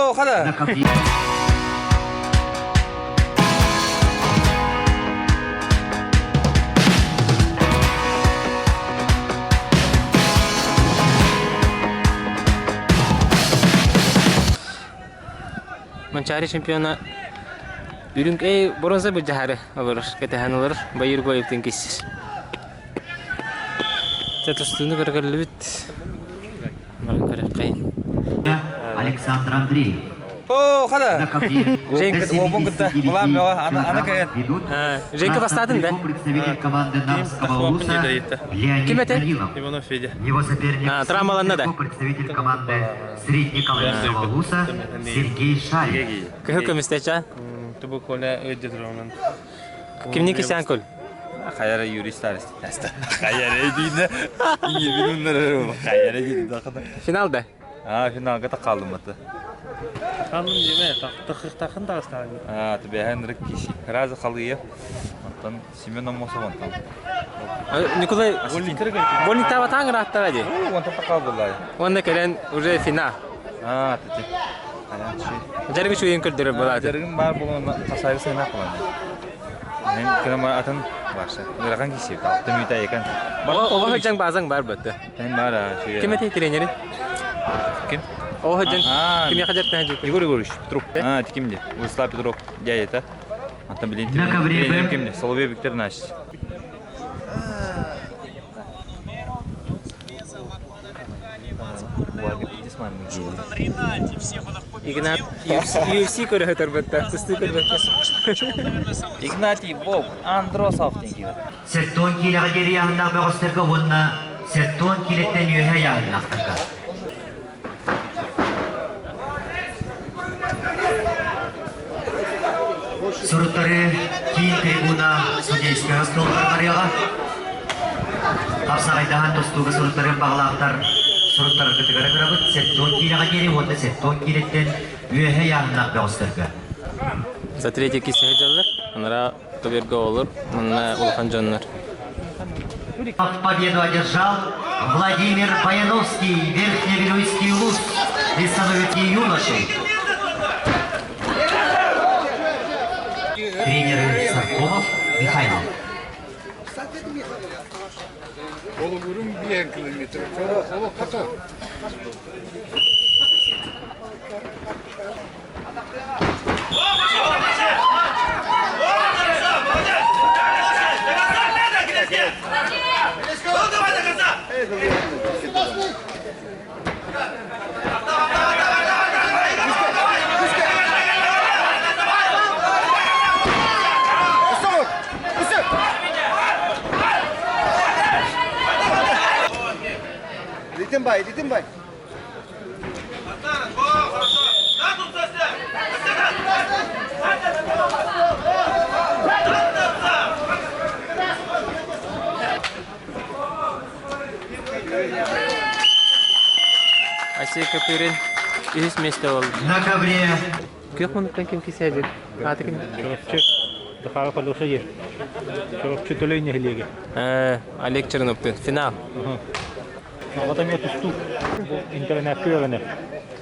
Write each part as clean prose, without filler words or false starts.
О, хада. Mencari чемпиона Вилюйский бронза бежали, аварш кетеханалар байыр гоев тенкис. Таттинский каргалвит. Александр Андреев. О, хада. Женька, обложка5а Женька поставил, да? Представитель команды Намского улуса Кем это? Иванов Федя. Его соперник представитель команды Среднеколымского улуса Сергей Шарик. Какое местечко? Тубу коля ödedronan. Kimniki sen kol? Hayara yuristler. Hayara deydi. İyi bunlar. Hayara deydi. Finalda. Ha, finalga kaldım hatta. Kaldım deme, takın da aslan. Ha, tabii henrik kişi. Razı kalıyor. Hatta Simenon Mosavan tam. Nikolay, bolnik tava tang rahatta hadi. O, onda takaldılar. Onda keren уже final. Ha, tabii. Jargı şu yön kırdır buladı. Jargın var bulun tasarı sen yapma. Hem kırma atın varsa. Bırakan kişi kaldı müteahhit yakan. O hocam bazan var battı. Hem var ha. Kim eti treneri? Kim? O hocam kim yakacak tane? Igor Igorovich, trup. Ha, kimdi? Uluslar Pedro diyete. Hatta bilin trener kimdi? Solovey Viktor Nash. Игнат, UFC көрөтөр бетте, тустыкыр бетте. Игнатий Бог, Андросов тенки. Сертон килеге дери янда бөгөстөргө вонна сертон килеттен үйө янлактырга. Суруттары кийин трибуна судейская столдар барыга. Капсагайдан достугу суруттары баглаактар суруттар кытыгара кырабыт сертон килеге дери вонна сертон килеттен үйө янлак бөгөстөргө. За третий кисеге жалдар. Анара тоберге olur. Мына улхан жаннар. Победу одержал Владимир Баяновский, Верхневилюйский улус, и становится юношей. Тренер Саркомов Михаил. Летим бай. Асия Капирин из места ол. На ковре. Как он таким кисяжик? А таким? Чурапчы. Дахара колоша ер. Чурапчы төлөйне хилеге. Олег Черноптын. Финал. Вот они тусту. Интернет көріне.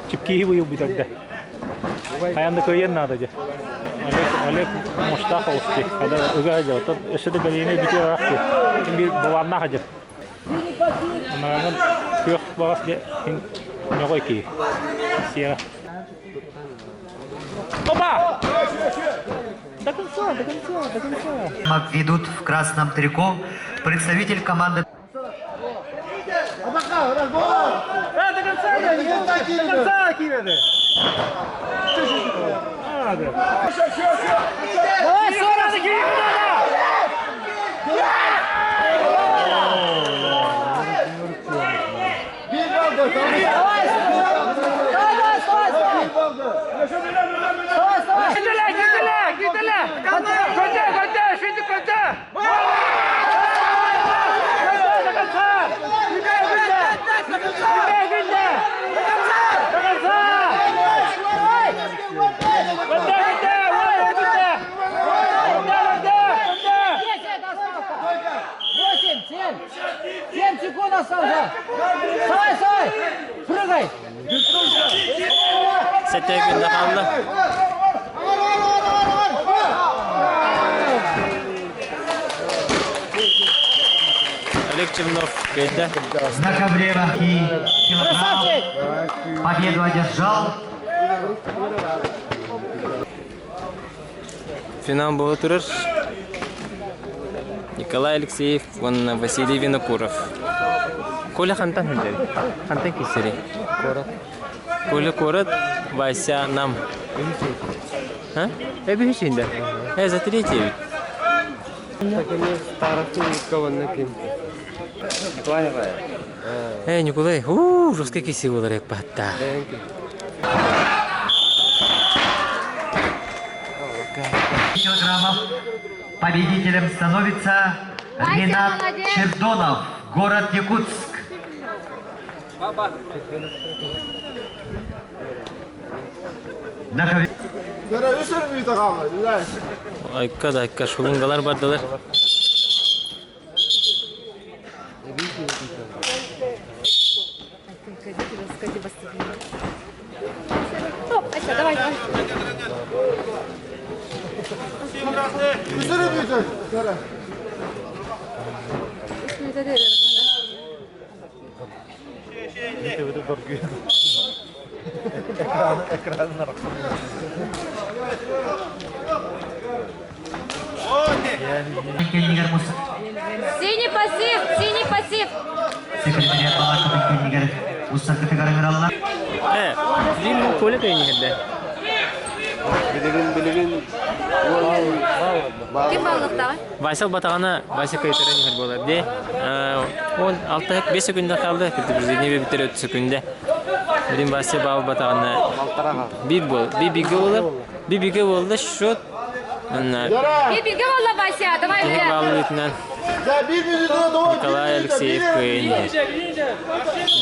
Чипки его убитогда. Хаянда көйен надо же. Олег Муштаховский. Когда угадил, тот еще до галины битер рахти. Им баванна хадер. Наверное, кёх барас де. Нёгойки. Сера. Опа! До конца. Ведут в красном трико представитель команды. До конца киведы. Давай, Сора, закири куда-то! Сәттәй күнді қалды. Олег Чернов келді. Знак обрыва и килограмм. Победу одержал. Финал buvo turur. Николай Алексеев, он Василий Винокуров. Коля хантан хантер. Хантан кисери. Коля корот, Вася нам. А? Это еще да. За третий. Николай, жесткий киси был рек пата. Килограммов. Победителем становится Ренат Чердонов, город Якутск. Ayka şulungalar bardalar. Синий пассив, синий пассив. Секретарь Балаков Усть-Алданский категория. Дим Коля кайнигде. Билигин. Ким балыкта? Вайсал батагана Вайса кайтаран хер болар де. Он 6-5 секунд калды. Бизне битер 30 секунд. Дим Вайса бал батагана. Bir biga oldu şut. Bir bilgi valla Vася, давай Николай Николай Алексеев кайнигде.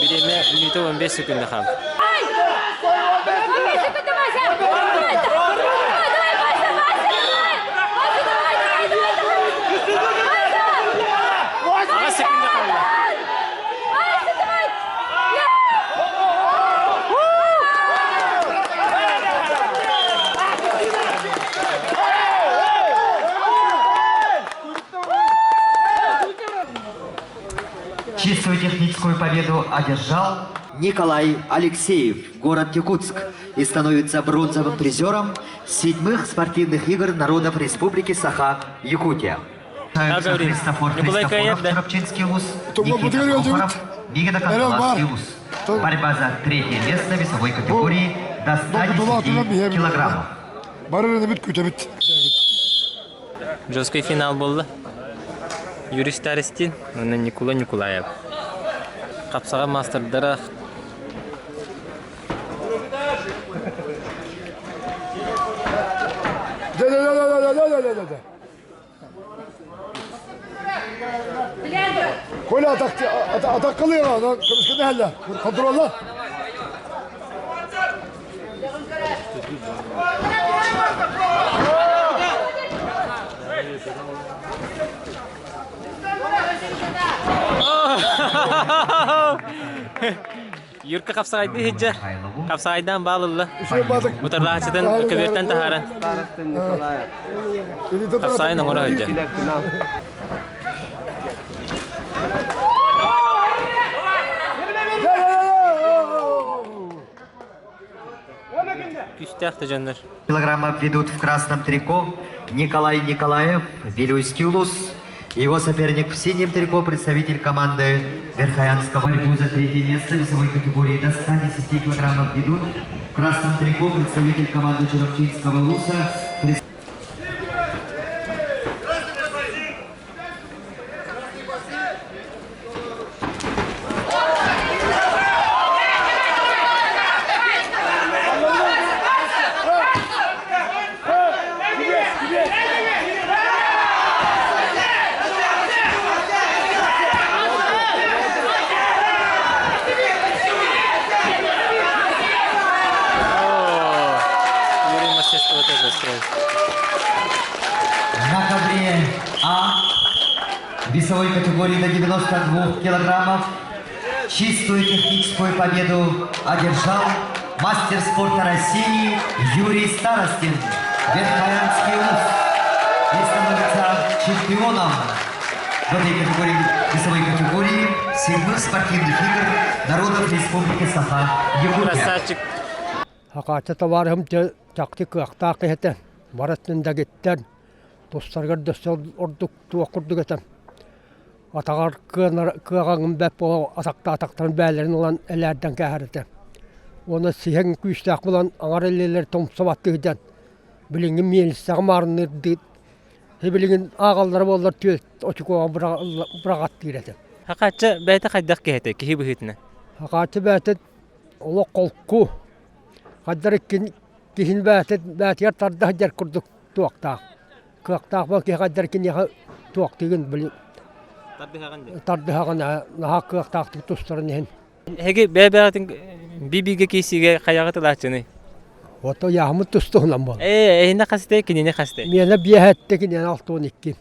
Биреме 15 секунд калды. 15 секунд Вася. Чистую техническую победу одержал Николай Алексеев, город Якутск, и становится бронзовым призером 7-х спортивных игр народов Республики Саха, Якутия. Христофоров, Чурапчинский улус, Никита Прохоров, Мегино-Кангаласский улус. Борьба за третье место весовой категории до 110 килограммов. Жесткий финал болды. Юрист Арестин, Николай Николаев. Қапсаға мастырдары. Koyla atak kalıyor lan. Kıbrıs'ta ne halle? Kontrol lan. Yurka kapsaydı hicce. Kapsaydan bağlılı. Mutarlaçıdan köberten taharan. Kapsayın ona hicce. Килограмма ведут в красном трико Николай Николаев, Вилюйский улус. Его соперник в синем трико, представитель команды Верхоянского. Борьбу за третье место весовой категории до 110 килограммов ведут в красном трико представитель команды Чурапчинского улуса. Весовой категории до 92 килограммов. Чистую техническую победу одержал мастерский спорта России Юрий Старостин, Верхоянский улус, и становится чемпионом в этой категории, весовой категории 7 спортивных игр народов Республики Саха-Якутия. Красавчик. Hakata tavarım taktik aktak ete. Baratında gittiler. Dostlar da orduk tuakurduk ete. Atagar kığağın bep o ataktan beylerin olan ellerden keharete. Ona sihen küçtak bulan angarelliler tomsavatlı giden. Bilingin mielisi ağmarınır dit. Hebilingin ağalları bollar tüy açık oğa bırakat girete. Hakatça beyte kaydak kehete kihi bühütüne. Hakata beyte ola kolku. Kadar kihin beyte yer tarda hacer kurduk tuakta. Kıakta bak ki kadar kin ya tuaktigin bilin. Tarda hagana naha kıakta tutustarın hen. Hegi bebeğatin bibiga kisiga kayağıtı laçını. Oto yağmur tustuğundan bu. Ne kaste kinine kaste. Miyana biyahette ki ne altı 12.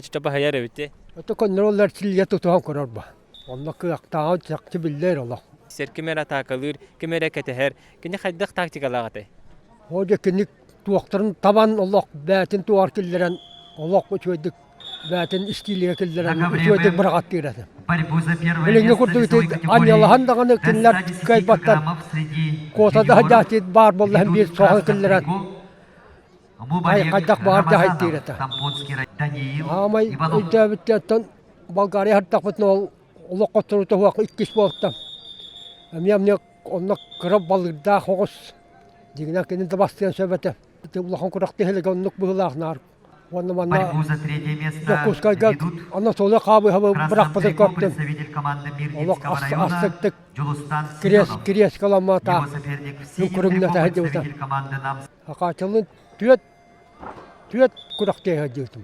Çutapa hayar bitti. Oto kontroller çilye tutuğun kurar bu. Onunla kıakta çakçı biller Allah. Ser kamera takalır, kamera keteher. Kini kaydak taktikalağıtı. Hoca kinik tuaktarın taban Allah beytin tuar killeren Allah uçuyorduk. Beytin iskiliye killeren uçuyorduk bırakat giredi. Bilinge kurduk anyalıhan dağını kinler kaybatlar. Kotada hacatid bar bolla hem bir soğan killeren. Ay kaydak bağır da hayt giredi. Ama icabetiyattan Bulgarya hartak bitne Allah koturutu huak ikkis boğuttam. Emyamne onna kırıp balırda hoğuz. Digna kinin tabastiyan söbete. Ulaşan kurakti hele onnuk bıhılağınar. Onun manna Yakutsk'a ana sola kabı hava bırakmadı koptum. Allah astıktık. Kiryas kalama ta. Yukurumna ta hediyotan. Hakatılın tüyet kurakti hediyotum.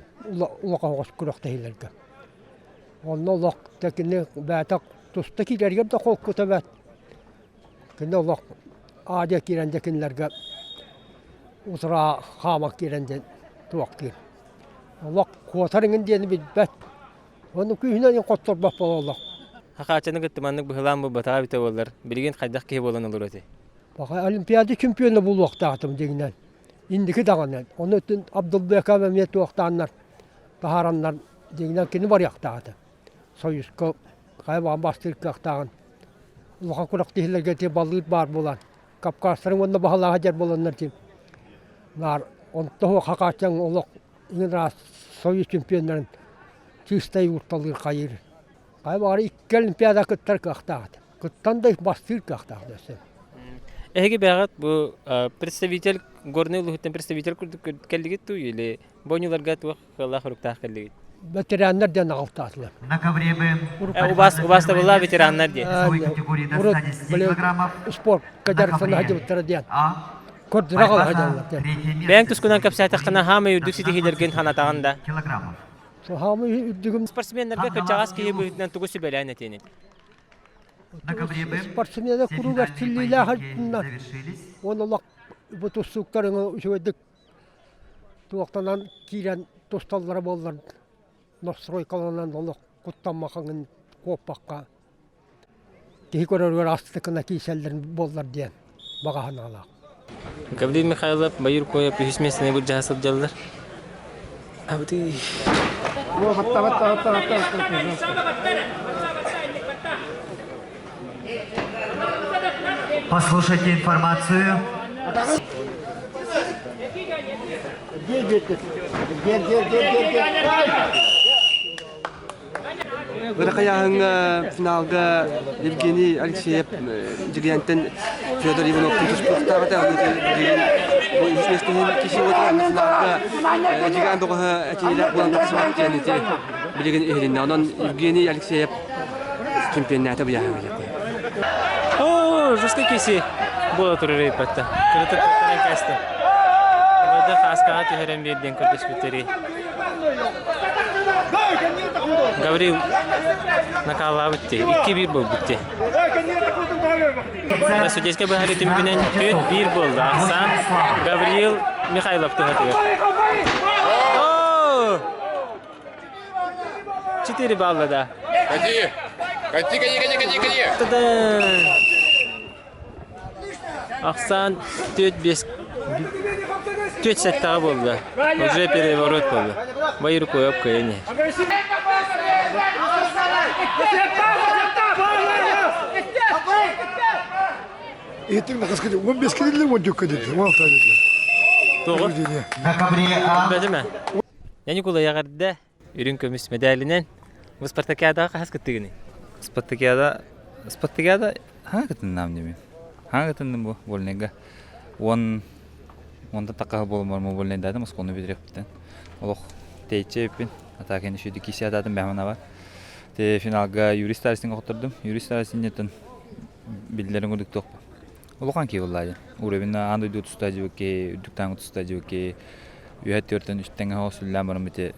Ulakan kurakti helerge. Onun Allah tekini bätak tustaki gergem de korkuta bät. Kinde Allah ağaca girendekinlerge uzra hamak girende tuaktir. Allah kuatarın diyeni bitbet. Onu kühünen kottor bapa Allah. Hakatçanı gittimanlık bıhılan bu batağı bite olur. Bilgin kaydak kihi bolan olur öte. Baka olimpiyada çempiyonu bul vakti atım deginen. İndiki dağınan. Onu ötün Abdülbeka memniyet vaktanlar. Taharanlar deginen kini var yakta atı. Soyuska kayban bastırık yaktağın. Ulakan kurak dihiller geti balığı bar bulan. Kapkasların onda bahala hacer bulanlar için. Nar on toho hakatçan olak İngiltere Sovyet çempiyonların çistay urtalığı kayır. Kaybar iki olimpiyada kıttar kaktadı. Kıttan da bastır kaktadı. Ege beğat bu представитель горный улуттан представитель курдук келдигит ту или бонюлар гат вак Allah хурукта келдигит. Veteranlar diye nağıltadılar. Ubas da bulla veteranlar diye. Urut böyle spor kadarısını hacı bitir diyen. Kordura kal hacı Allah. Ben tuskunan kapsayta kana hama yuduk siti hidergen hanatağında. So hama yudugum Sportsmenlerge kaçağız ki bu hidden tugusu belaynet yenin. sportsmenler kuru vertiliyle hacına. Onu Allah bu tusuklarını şöyle tuğaktanan kiren tostallara bollar. Nostroy kalanan Allah kuttanmakın kopakka. Kihikorar astıkına kişilerin bollar diyen. Bagahan Allah. Gavdil Mikhailov bayır koyup hizmetine bu cihazı callar. Abdi. Послушайте информацию. Быракаяһың финалга Евгений Алексеев Жигантен Федор Ивановтың туспуктагы да бу ишместен киши отырган финалга Жиган догы атилак булган кысмак жаныты билген эрин анан Евгений Алексеев чемпионаты буяга. О, жесткий киси. Было туры патта. Кырытып каста. Вода хаскаат херем беден кырдыш битери. Гаврил накала битти. 2-1 бол битти. На судейской бахаре тимбинен 4-1 болды. Аксан Гаврил Михайлов төнөтүгө. 4 балла да. Кати. Ақсан 4 сәттағы болды. Уже переворот болды. Байыр қойып көйіне. Еттің нақасқа 15 кедерлер 14 кедерлер. 16 кедерлер. Тоғы? Бәдіме? Яны құлы яғарды үрін көміс медалінен Спартакиадаға қағыз күттігіні? Спартакиада хаңғытын нам демен. Хаңғытын бұл болнеға. Онда таққағы болмар мұ болнеға дадым, ұсқоны бедірек біттен. Олық тейтше өппен, атакен үшеді кесе ададым бәміна бар. Те финалға юрист арасының оқтырдым. Юрист арасының етін білдерін көрдікті оқпа. Олыққан кей олады. Урабина андойды ұтыстады өке, үдіктен ұтыстады өке, үйәтті өрттен үштен ғауысылдан барым біте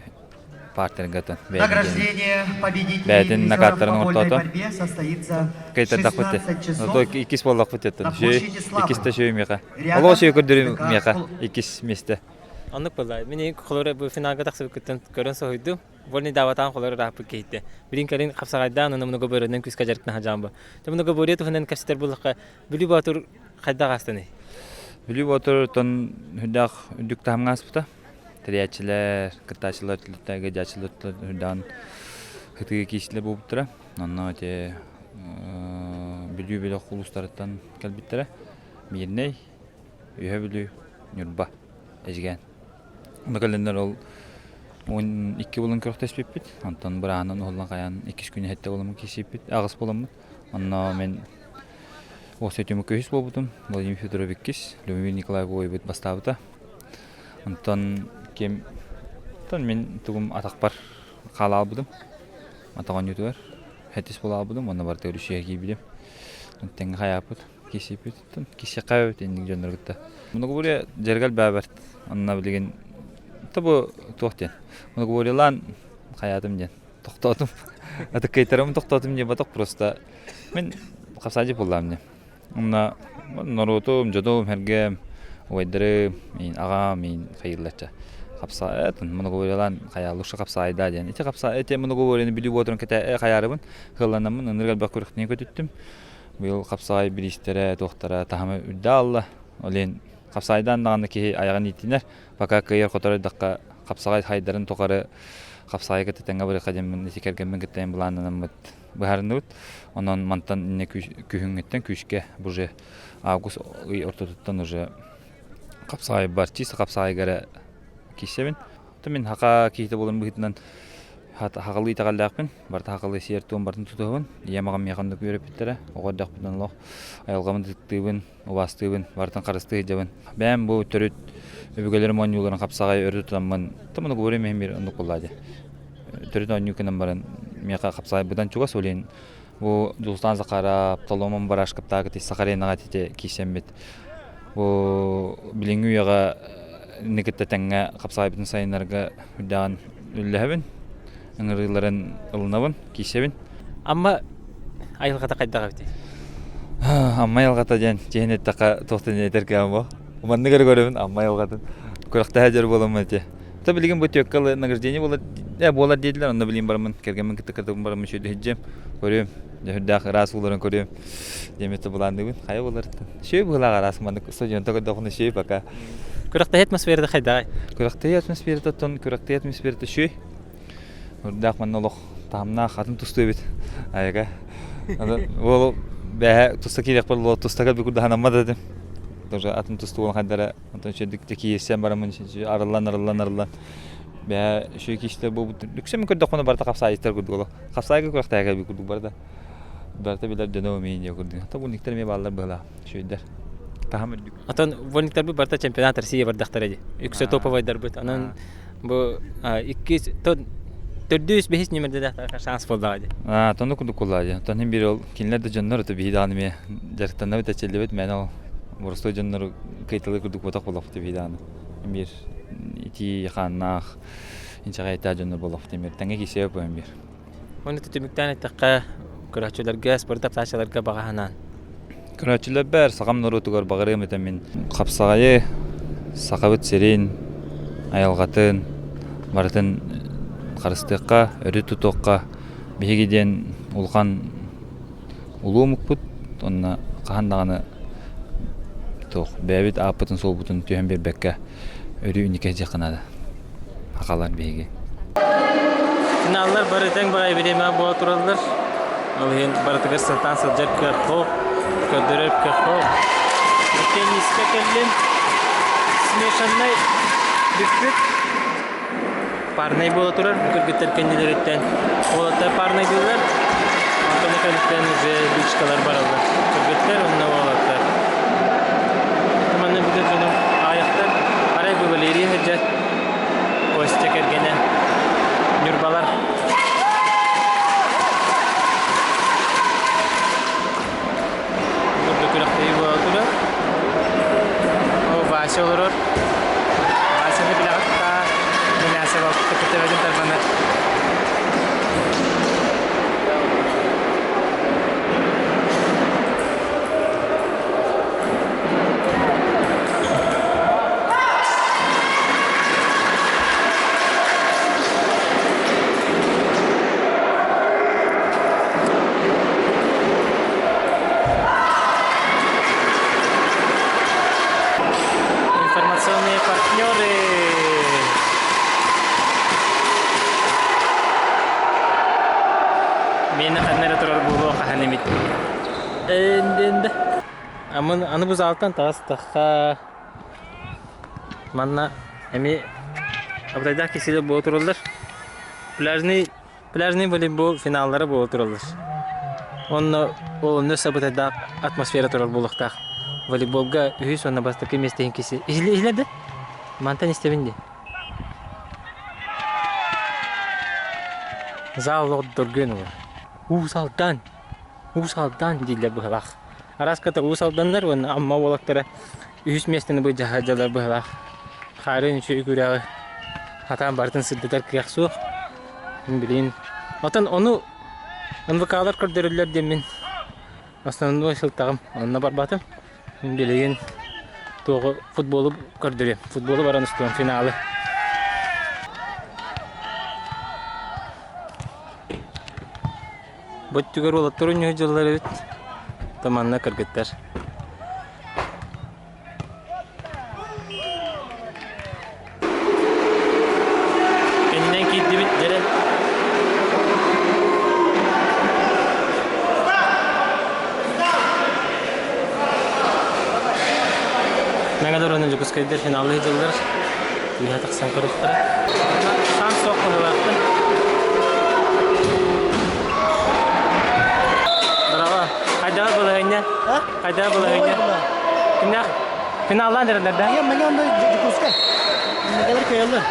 партнергатын. Награждение победителей Бәйтін накаттарын фигурной ұртатын. борьбе состоится в Кайтардақ 16 біте. часов. Икис болдақ бітеттін. На площади Славы. Икисті шөй меқа. Рядом Олығы шөй көрдірі ТК меқа. Икис месті. Анық болды. Мен қолары бұл финалға тақсып күттін көрін соғыйды. Волны даватан қолары рапы кейтті. Бірін кәрін қапсағайдан, оны мұны көбірінен күсқа жарықтың хажам бұл. Мұны көбірі тұхынан кәсітер бұлыққа білі батыр қайда қастыны? Білі батыр тұн хүдақ үдік тағымға аспыта. Триячилер, кытачылар, тіліттәгі жачылар хүдән күтіге кейсілер болып тұра. Онна өте білі құлыстарыттан кәлбіттірі. Мирней, үйе білі, Нюрба, әжген. Оны кәлендер ол 12 болын көріқтес беппет. Онтан бір ағынан олан қаян 2 күні әтті болымын кесеппет, ағыс боламын. Онна мен осы өтемі көйіс болбудым. Владимир Федорович кес, Любомир Николаев ойбет бастабыта. Онтан мен тұғым атақ бар қала албыдым. Атаған өті бар. Әтес бола албыдым. Оны бар тәуір үшеге кейбілем. Тәңі қай апыд, кесеп өт. Кесе қай өт, ендік жондар күтті. Мұны көбірі жергал бәбәрт. Онына білеген тұбы тоқтен. Мұны көбірі лан қаятым ден. Тоқтатым. Атық кейтарым тоқтатым ден батық. Просто мен қапсадеп болдам ден. Онына нұрутым, жодым, әргем. Ойдыры, мен аға, мен қайырлатша. Қапса әтін, мұны көбірелан қаялықшы қапса айда ден. Эти қапса, әте мұны көбірені біліп отырын кәті қаярыбын. Қыланамын, ұнырғал бақ көріктіне көтіттім. Бұл қапса ай білістері, тоқтары, тағымы үдді алла. Олен қапса айдан дағаны кей аяғын еттінер. Бақа көйер қотары даққа қапса ай хайдарын тоқары қапса ай кәтетенге бірі қадемін, етекергенмен кәттен бұланынан бұхарыны өт. Онан мантан ине күйіңеттен күйішке бұжы август ортотыттан уже қапсағай бар, чисті қапсағай кәрі кесемін. Мен хақа кейті болым бұғытынан хақылы итағалдақпен, барты хақылы сертуын бартын тұтығын, емағам меқанды көріп біттірі, оғаддақ бұдан лоқ, айылғамын дықтығын, ұбастығын, бартын қарыстығы жабын. Бәм бұл түріт өбігелерім он юларын қапсағай өрді тұтамын, тұмыны көрі мейін бір ұндық болады. Түріт он юкінен барын меқа қапсағай бұдан чуға сөйлейін. Бұл жұлыстан зақарап, таломын бар ашқыптағы сақарайнаға тете кесембет. Біліңі үйеға негітті тәңі қапсағай бітін сайынларға үддаған үлләхібін, үңірілерін ұлынабын, кейсебін. Амма айылғата қайдаға біте? Амма айылғата ден, жеген әттіға тоқтын етерке амма. Уманны көрімін, амма айылғатын. Көріқті әжер болым өте. Та білген бұл түйеккалы награждение болар дейділер, онда білейін барымын, кергенмен кітті кірдігін барымын шөйді хеджем, көрем. Жұрдақ рас оларын көрем, деметі бұландығын, қай олардың. Шөй бұғылаға расыманды, студион тоғыдағыны шөй бақа. Көріқті атмосферді қайдағай? Көріқті атмосферді тұн, көріқті атмосферді шөй. Жұрдақ манны олық тағымна қатын тұсты өбет. Айға. Ол бәе тұста керек бол, тұстаға бір күрді ханамма дадым. Атын тұсты олын қайдары, шөйдікті кейесен барамын, арылан. Бәе шөй кештер бұл бұд. Үксемен көрдік қоны барда қапсайыстар көрдік олы. Қапсайға көріқтайға бір көрдік барда. Барда білер дөнау мейінде көрдік. Ата вольниктер ме балалар бұғыла шөйдер. Тағам үрдік. Атан вольниктер бұл барда чемпионат Россия бардақтар еді. Үксе топовайдар бұд. Анан бұл 405 нөмірді дақтарға шанс болдыға еді. Тоны көрдік олады. Тонын бір ол кенлерді жонлар өті бейдағаны ме жарықтанна өт әчелі өт. Мен ол бұрыстой жонлар қайтылы көрдік ботақ болақ өті бейдағаны. Бір ити ханнах инчага этажында болоп темир таңга кесе өпөм бир. Оны төтүмүктөн айтакка көрөчүлөргө спорт тапташыларга баганан. Көрөчүлөр бер сагам нурутугар багырым этемин. Капсагайы сакабыт серин аялгатын бартын карыстыкка өрү тутукка бегиден улган улуу мукпут онна кахандаганы Тоқ бәбит апытын сол бутын түйен бербекке өрі үніке жақынады. Ақалар бейге. Финаллар барытен барай береме бола туралдар. Ол ен барытыгар сылтан сылжар көхоқ, көдіріп көхоқ. Тенниске келден смешанный бүкбүк. Парнай бола турар, бүкіргіттер кәнделереттен. Олатар парнай дылар. Антоны кәліктен уже бичкалар баралдар. Бүкіргіттер, онына олаттар. Туманны бүкір жының аяқтар. Арай бұғылері ғыржат. Костя кәргені. Нюрбалар. Burada kulaklayı bu altıda. O bahçe olur. Bahçede bile hatta münasebet vakti kıtıracın tarafından. Аны біз алтан тағыстыққа манна әме абдайда кеселі бұл тұрылдар. Пляжный волейбол финаллары бұл тұрылдар. Оны сабытайда атмосфера тұрыл болуқтақ. Волейболға үйіз оны бастықы местейін кесе. Изледі? Мантан істебінде. Зал оғдырген олар. Уыс-Алдан дейлер бұғылақ. Араската Усть-Алдандар, оны амма олақтары үйіс местені бұл жағажалар бұғылақ. Қарын үші көріғі қатан бартын сұрдытар кіяқ соқ. Мен білейін. Отан оны НВК-лар көрдірілер демен. Основной сылтағым онына бар батым. Мен білейін тоғы футболы көрдірем. Футболы баран ұстуын финалы. Бұттығыр олаттыр өне жылдар өт. Таманна кіргіттер. Кенінен кейді біт дәрен. Мәңәдір оның жүкіскайдер финалы жылдар. Үйәтік сан көрістірі. Сан соққы ғылақты. Қайда бұлағыня? Қайда бұлағыня? Кімнақ? Финалдан дәрілерді? Мәне онда жүкіскай. Мәгелер көйелі.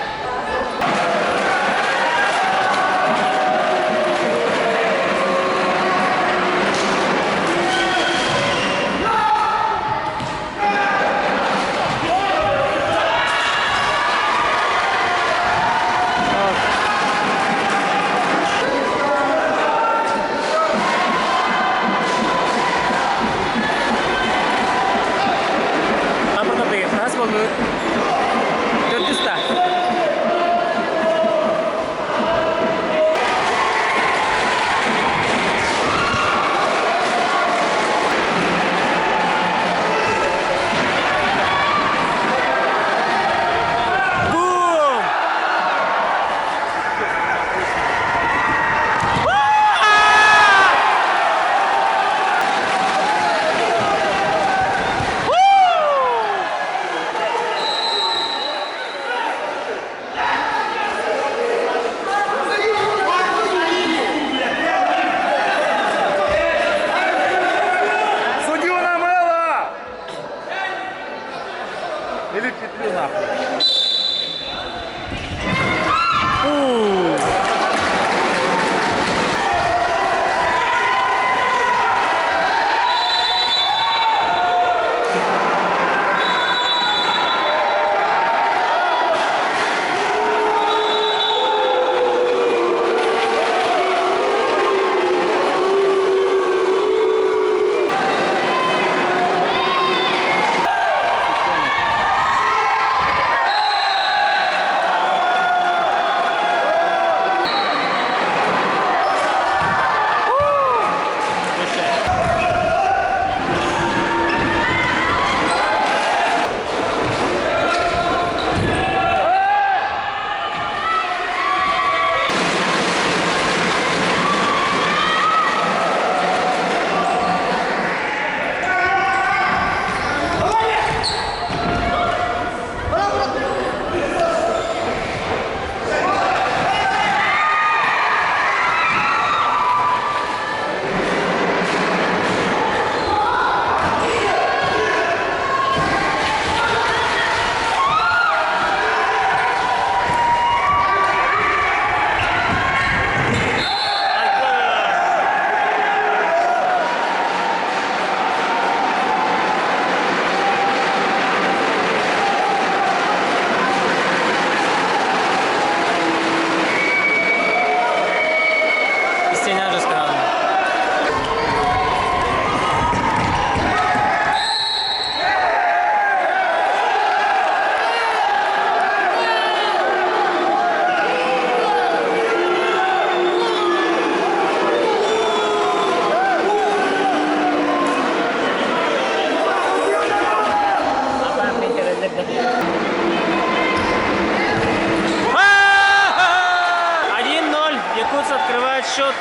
Опять счет.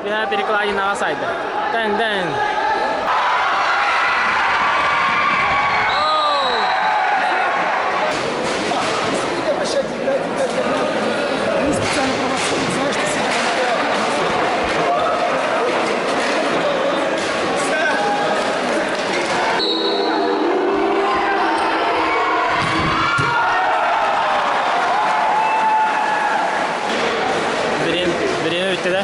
Ya переклади на сайда. Дэн. Birini bitti de.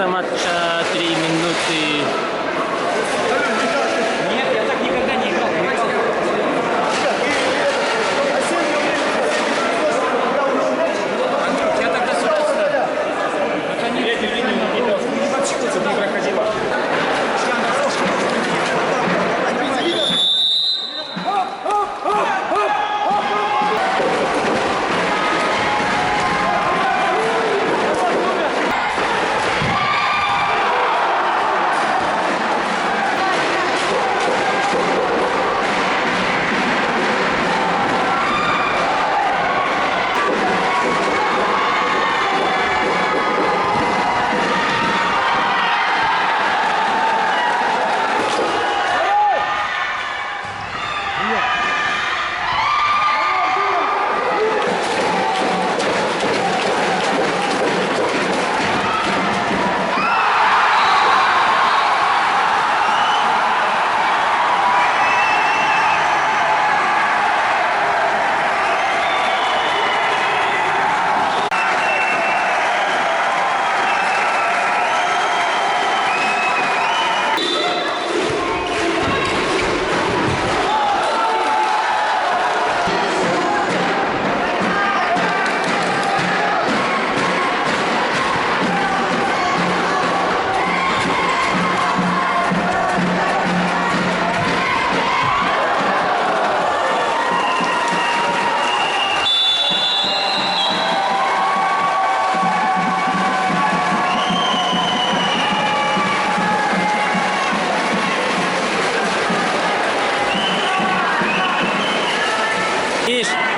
конца матча 3 минуты. Нет, я так никогда не играл. Я тогда сюда ставил. Это не эти линии не вообще не проходила.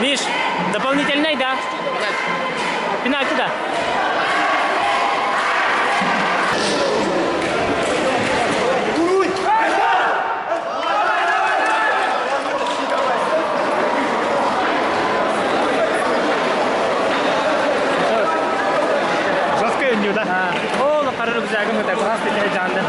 Миш, дополнительный, да? Пенальти, да? Жестко өню, да? О, қарырып зәгім өте, құрас бекене жанды.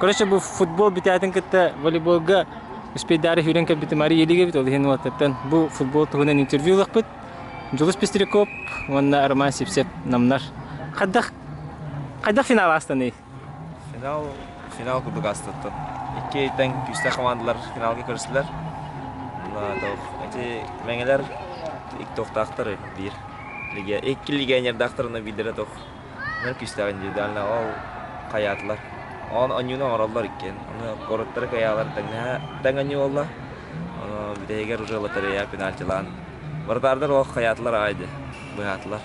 Короче, бу футбол битятын кытта волейболга успейдары хүрен кабиты мари елиге бит ол хен ваттан бу футбол тугунан интервью лакпыт. Жулус пестрикоп, онна арман сипсеп намнар. Каддах финал астаны. Финал кубок астыттын. Икки тең күстә командалар финалга керсәләр. Эти меңелер ик тоқтақтыр бир. Икки легионер дактырына бидере тох. Мен күстәгән җирдәлне ал каятлар. Он анюна ораллар икән. Аны короттыр каялар тәңгән юлла. Аны бидегер уже лотерея пенальтилан. Вратардар ол каятлар айды. Буятлар.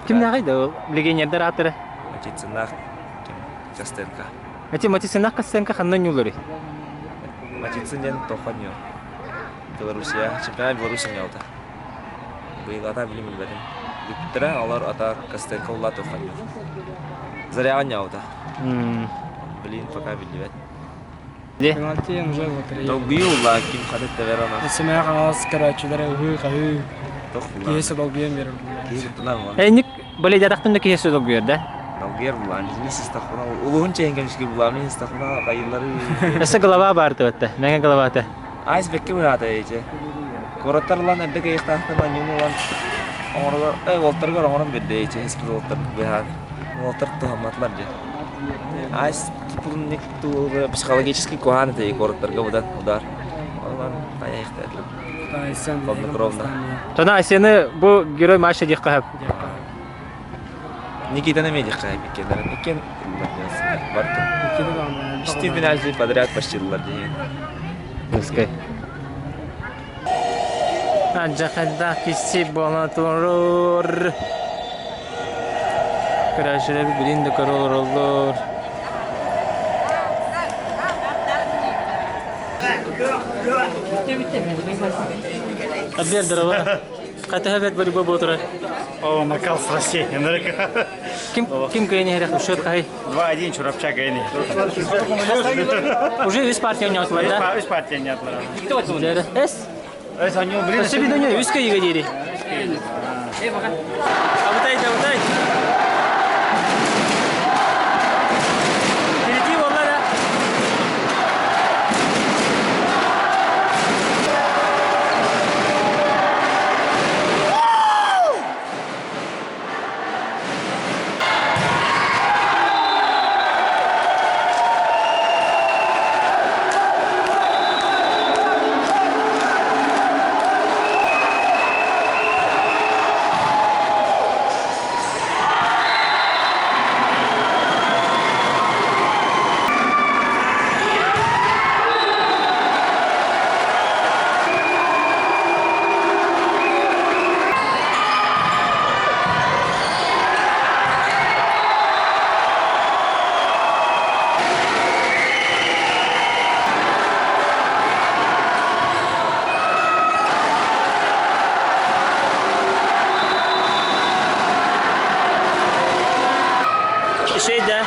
Кимне кайда легионердар атыры? Матицинак Костенко. Эти Матицинак Костенко ханнан юллары. Матицинен тоханьо. Белоруссия, чемпионат Беларуси ялта. Быйгата билим билбедим. Биттире алар ата Костенко улла тоханьо. Заряган ялта. Блин, пока билбет. Пенальти уже лотерея. Но биулла ким хадет теверана. Семья Хангаласский, короче, дорогой. Есть долгие меры. Ник более дадактын ки есть долгие, да? Долгие булан. Не стахуна. Улуун ченгемшки булан, не стахуна кайыллары. Эсе голова барты отта. Менге головата. Айс бекке мурата эйче. Короттарлан эдге ихтахтан юнулан. Орга волтарга оргон бедде эйче. Эс волтар бехат. Волтар тухаматлар же. Айс типунник ту психологический куан те короттарга удар. Олар тая ихтатлар. Тона сені бу герой матча дейік қағып? Никитаны мен дейік қағып екен. Барды. Шти пенальти подряд пашчылылар дейін. Нерюнгринский. Жақында кесте болна тұрыр. Крашыры білінді көрілер олар. Обер дрова. Ката обер бери боботра. О, накал с растением. Ким гайни херах счет кай? 2-1 Чурапча гайни. Уже весь партия не отла, да? Весь партия не отла. Кто это? Эс? Эс они блин. Себе до нее виска ягодили. Абутай. Впереди волна, да? Şeyde.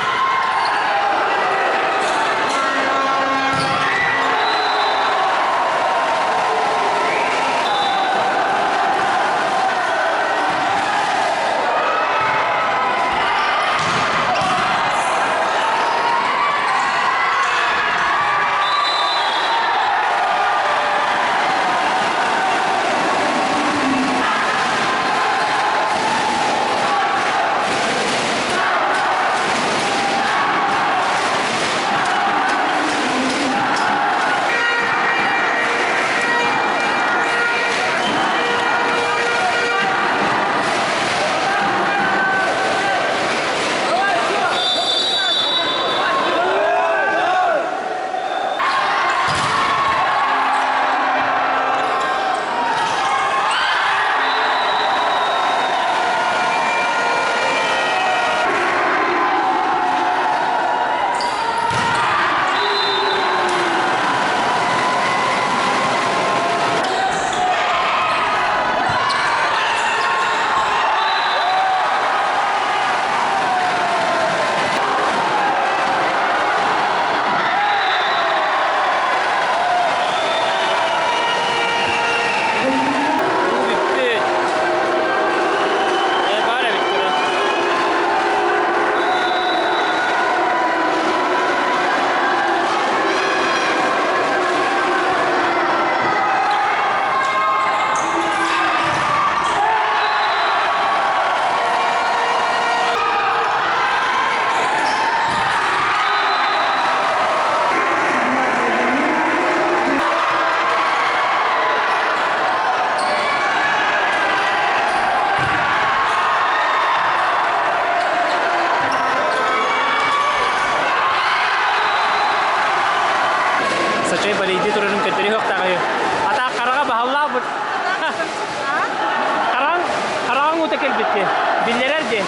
elbette. Bilirlerdi.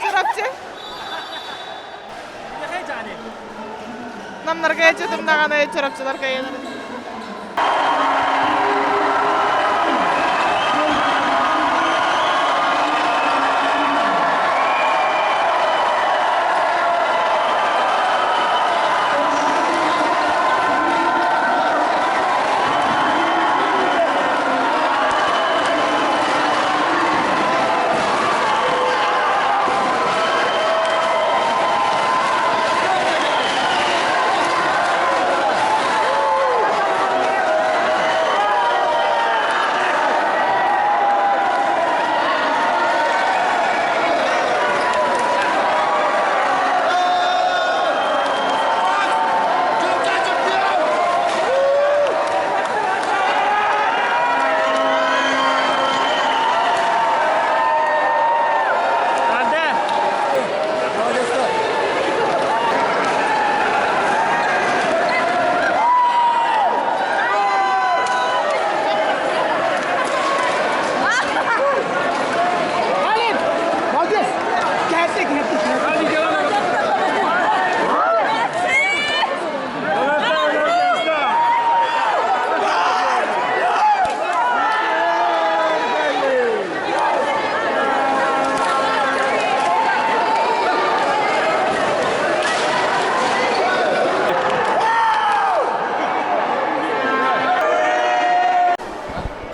Чурапчы. Намнарга жетим наганы чурапчылар кайыныр.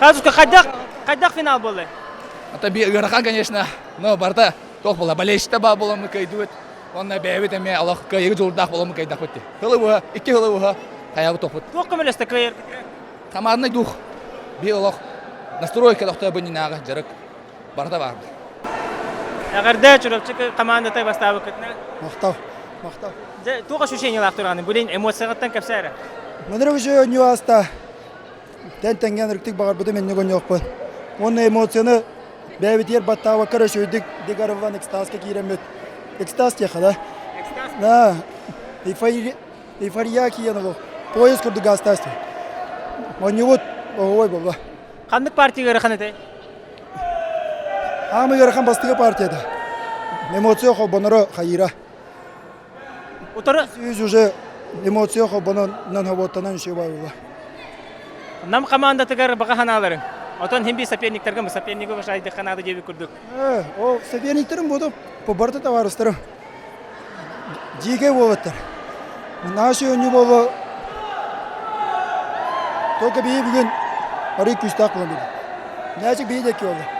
Казуска кайдак финал болды? Это игрока, конечно, но барда только была болельщица была мы кайдут. Он на бевит ими Аллах кайгы журдах была мы кайдак битти. Хылыва, икки хылыва, каягы топут. Тоқ кемелесте кайыр? Командный дух. Би Аллах настройка тохта бининага жарык барда бар. Ягерде чурапчы командатай бастабы кетне. Мақтау. Тоқ ощущениялар турганы, бүлен эмоцияттан кепсәре. Мыныр уже нюаста. Тән-тәнген рыктык бағар бұды мен негон жоқпын. Оны эмоцияны бәйбет ер баттауа қараш өйдік дегарыван экстазға кейремет. Экстаз теха, да? Экстаз? Да. Эйфория кияны бұл. Поезд күрді гастасты. Он вот ой бұл. Қандық партия ғырықан еті? Амы ғырықан бастығы партияда. Эмоция қо бұныры қайыра. Утыры? Өз уже эмоция қо бұнын нанхавоттанан үші бай бұл. Нам команда тыгар бага ханаларын. Отон химби соперниктерге мы сопернигі башайды ханады жеби күрдік. О, соперниктерім бұды по барты товарыстырым. Жеге болыттыр. Нашы өні болы только бейі бүгін арай күстақ болы. Нәжік бейі декі олы.